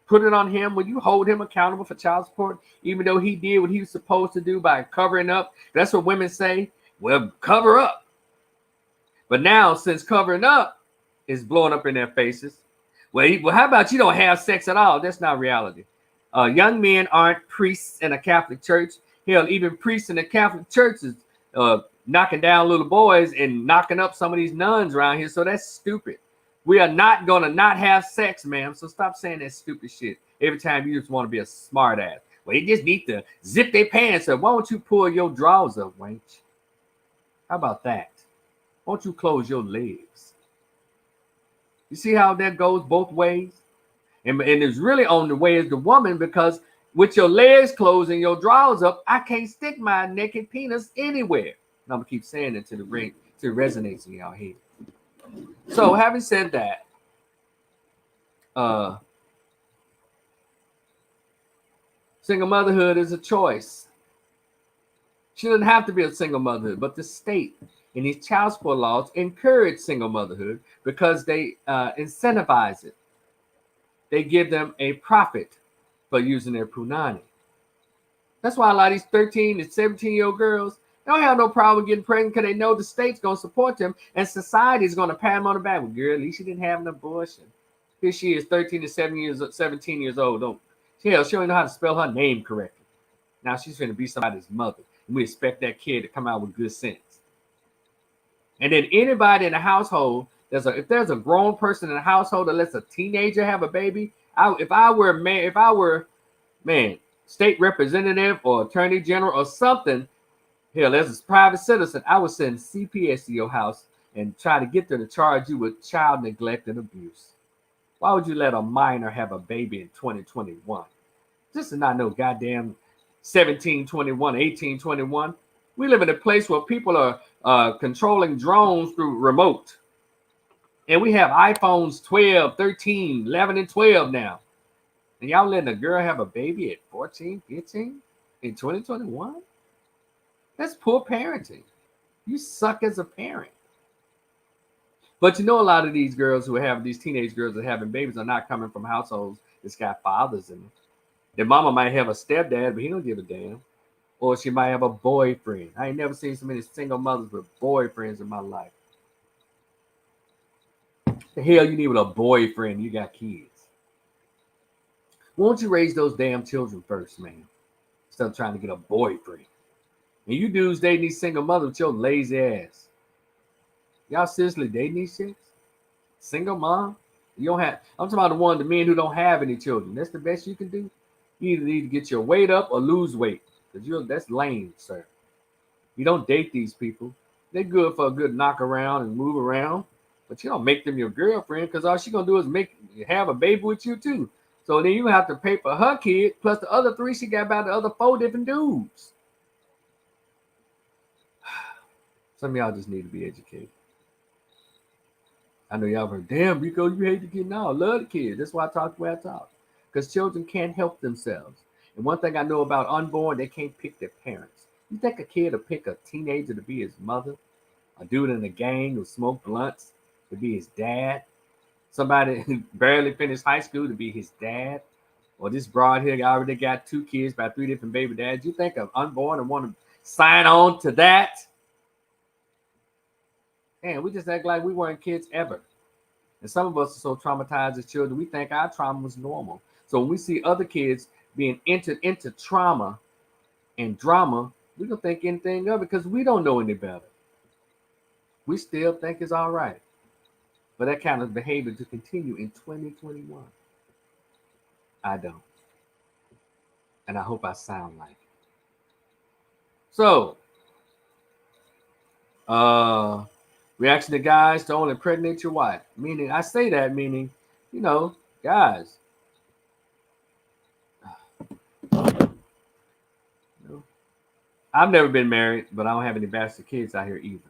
put it on him? Will you hold him accountable for child support, even though he did what he was supposed to do by covering up? That's what women say. Well, cover up. But now, since covering up is blowing up in their faces, well, how about you don't have sex at all? That's not reality. Young men aren't priests in a Catholic church. Hell, even priests in the Catholic church is knocking down little boys and knocking up some of these nuns around here. So that's stupid. We are not going to not have sex, ma'am. So stop saying that stupid shit every time you just want to be a smart ass. Well, you just need to zip their pants up. Why don't you pull your drawers up, wench? How about that? Why don't you close your legs? You see how that goes both ways? And it's really on the way as the woman, because with your legs closed and your drawers up, I can't stick my naked penis anywhere. And I'm going to keep saying it till it resonates in y'all head. So having said that, single motherhood is a choice. She doesn't have to be a single motherhood, but the state and these child support laws encourage single motherhood because they incentivize it. They give them a profit for using their punani. That's why a lot of these 13 and 17-year-old girls don't have no problem getting pregnant, because they know the state's going to support them and society is going to pat them on the back. Well, girl, at least she didn't have an abortion. Here she is, 13 to 17 years old. She don't even know how to spell her name correctly. Now she's going to be somebody's mother, and we expect that kid to come out with good sense. And then anybody in the household, if there's a grown person in the household that lets a teenager have a baby, if I were state representative or attorney general or something, hell, as a private citizen, I would send CPS to your house and try to get them to charge you with child neglect and abuse. Why would you let a minor have a baby in 2021? This is not no goddamn 1721, 1821. We live in a place where people are controlling drones through remote. And we have iPhones 12, 13, 11, and 12 now. And y'all letting a girl have a baby at 14, 15 in 2021? That's poor parenting. You suck as a parent. But you know, a lot of these girls who have these teenage girls that are having babies are not coming from households that's got fathers in them. Their mama might have a stepdad, but he don't give a damn. Or she might have a boyfriend. I ain't never seen so many single mothers with boyfriends in my life. The hell you need with a boyfriend? You got kids. Won't you raise those damn children first, man? Instead of trying to get a boyfriend. And you dudes dating these single mothers with your lazy ass. Y'all seriously dating these chicks? Single mom? You don't have. I'm talking about the men who don't have any children. That's the best you can do. You either need to get your weight up or lose weight. Because that's lame, sir. You don't date these people. They're good for a good knock around and move around. But you don't make them your girlfriend, because all she's going to do is have a baby with you too. So then you have to pay for her kid plus the other 3 she got by the other 4 different dudes. Some of y'all just need to be educated. I know y'all heard, damn, Rico, you hate the kid. No, I love the kid. That's why I talk the way I talk. Because children can't help themselves. And one thing I know about unborn, they can't pick their parents. You think a kid will pick a teenager to be his mother? A dude in a gang who smoked blunts to be his dad? Somebody who barely finished high school to be his dad? Or this broad here already got 2 kids by 3 different baby dads? You think of unborn and want to sign on to that? Man, we just act like we weren't kids ever. And some of us are so traumatized as children, we think our trauma was normal. So when we see other kids being entered into trauma and drama, we don't think anything of it because we don't know any better. We still think it's all right. But that kind of behavior to continue in 2021, I don't. And I hope I sound like it. So, reaction to guys to only impregnate your wife. Meaning, I say that meaning, guys. I've never been married, but I don't have any bastard kids out here either.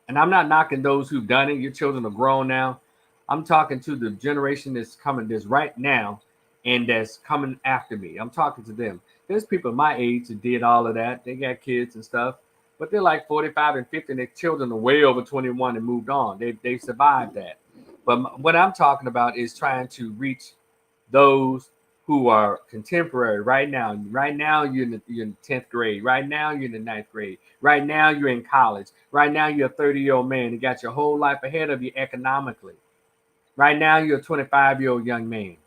And I'm not knocking those who've done it. Your children are grown now. I'm talking to the generation that's coming, that's right now, and that's coming after me. I'm talking to them. There's people my age that did all of that. They got kids and stuff, but they're like 45 and 50, and their children are way over 21 and moved on. They survived that. But what I'm talking about is trying to reach those who are contemporary right now. Right now, you're in 10th grade. Right now, you're in the ninth grade. Right now, you're in college. Right now, you're a 30-year-old man. You got your whole life ahead of you economically. Right now, you're a 25-year-old young man.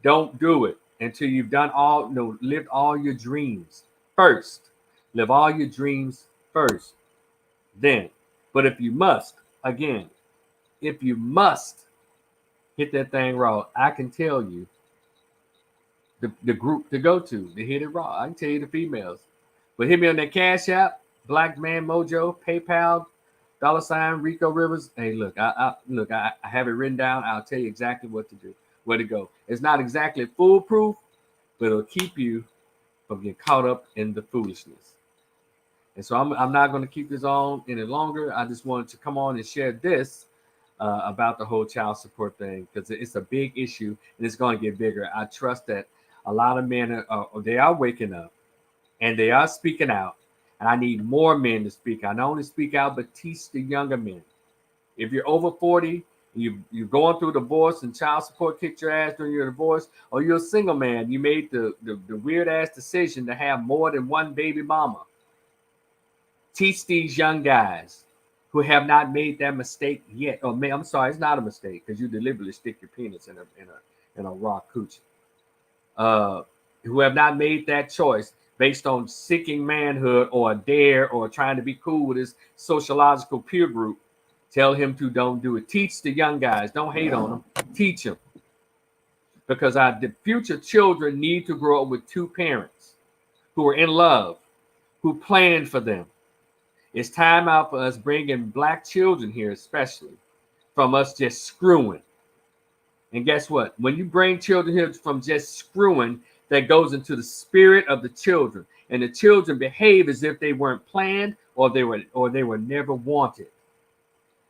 Don't do it until you've done all, lived all your dreams first. Live all your dreams first. Then, but if you must, again, if you must hit that thing raw, I can tell you the group to go to hit it raw. I can tell you the females. But hit me on that Cash App, Black Man Mojo, PayPal, $ Rico Rivers. Hey, look, I have it written down. I'll tell you exactly what to do, where to go. It's not exactly foolproof, but it'll keep you from getting caught up in the foolishness. And so I'm not going to keep this on any longer. I just wanted to come on and share this about the whole child support thing, because it's a big issue and it's going to get bigger. I trust that a lot of men they are waking up and they are speaking out, and I need more men to speak out. Not only speak out, but teach the younger men. If you're over 40, you're going through divorce and child support kicked your ass during your divorce, or you're a single man, you made the weird ass decision to have more than one baby mama. Teach these young guys who have not made that mistake yet. Or I'm sorry, it's not a mistake, because you deliberately stick your penis in a raw coochie. Who have not made that choice based on seeking manhood or a dare or trying to be cool with his sociological peer group. Tell him to don't do it. Teach the young guys. Don't hate on them. Teach them. Because the future children need to grow up with two parents who are in love, who plan for them. It's time out for us bringing black children here, especially, from us just screwing. And guess what? When you bring children here from just screwing, that goes into the spirit of the children. And the children behave as if they weren't planned or they were never wanted.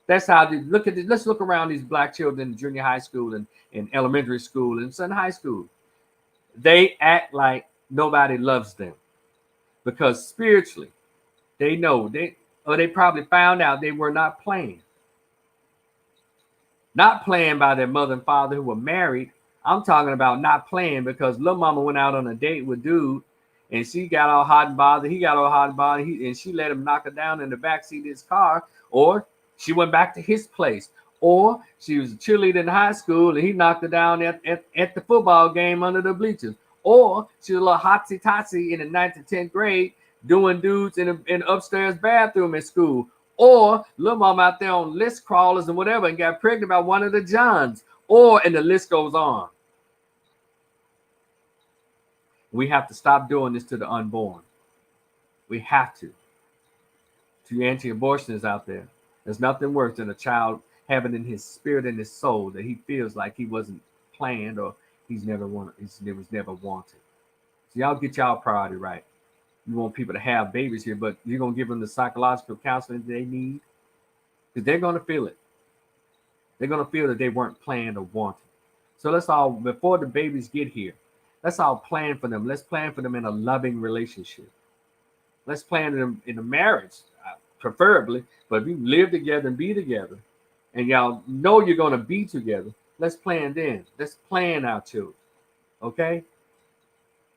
That's how they look at it. Let's look around these black children in junior high school and in elementary school and some high school. They act like nobody loves them because spiritually they know they probably found out they were not planned. Not planned by their mother and father who were married. I'm talking about not playing because little mama went out on a date with dude and she got all hot and bothered. He got all hot and bothered. And she let him knock her down in the backseat of his car. Or she went back to his place. Or she was a cheerleader in high school and he knocked her down at the football game under the bleachers. Or she was a little hotsy-totsy in the 9th and 10th grade doing dudes in the upstairs bathroom at school. Or little mom out there on list crawlers and whatever and got pregnant by one of the Johns. And the list goes on. We have to stop doing this to the unborn. We have to. To your anti-abortionists out there, there's nothing worse than a child having in his spirit and his soul that he feels like he wasn't planned or he was never wanted. So y'all get y'all priority right. You want people to have babies here, but you're going to give them the psychological counseling they need because they're going to feel it. They're going to feel that they weren't planned or wanted. So let's all, before the babies get here, let's all plan for them. Let's plan for them in a loving relationship. Let's plan them in a marriage, preferably. But if you live together and be together, and y'all know you're going to be together, let's plan then. Let's plan our children. Okay?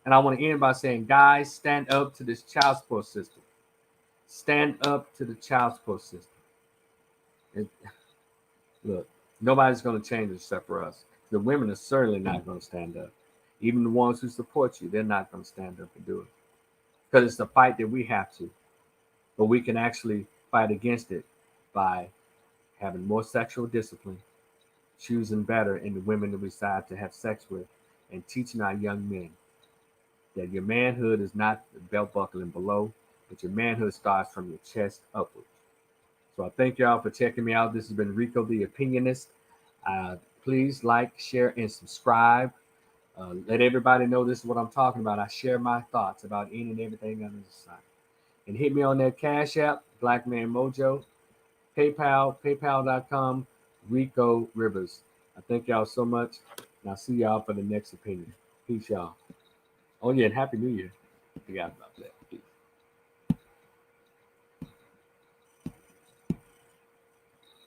And I want to end by saying, guys, stand up to this child support system. Stand up to the child support system. Look, nobody's going to change it except for us. The women are certainly not going to stand up. Even the ones who support you, they're not going to stand up and do it. Because it's a fight that we have to. But we can actually fight against it by having more sexual discipline, choosing better in the women that we decide to have sex with, and teaching our young men that your manhood is not the belt buckle and below, but your manhood starts from your chest upwards. So I thank y'all for checking me out. This has been Rico the Opinionist. Please like, share, and subscribe. Let everybody know this is what I'm talking about. I share my thoughts about any and everything under the sun. And hit me on that Cash App, Black Man Mojo, PayPal, paypal.com, Rico Rivers. I thank y'all so much, and I'll see y'all for the next opinion. Peace, y'all. Oh, yeah, and Happy New Year. Forgot about that.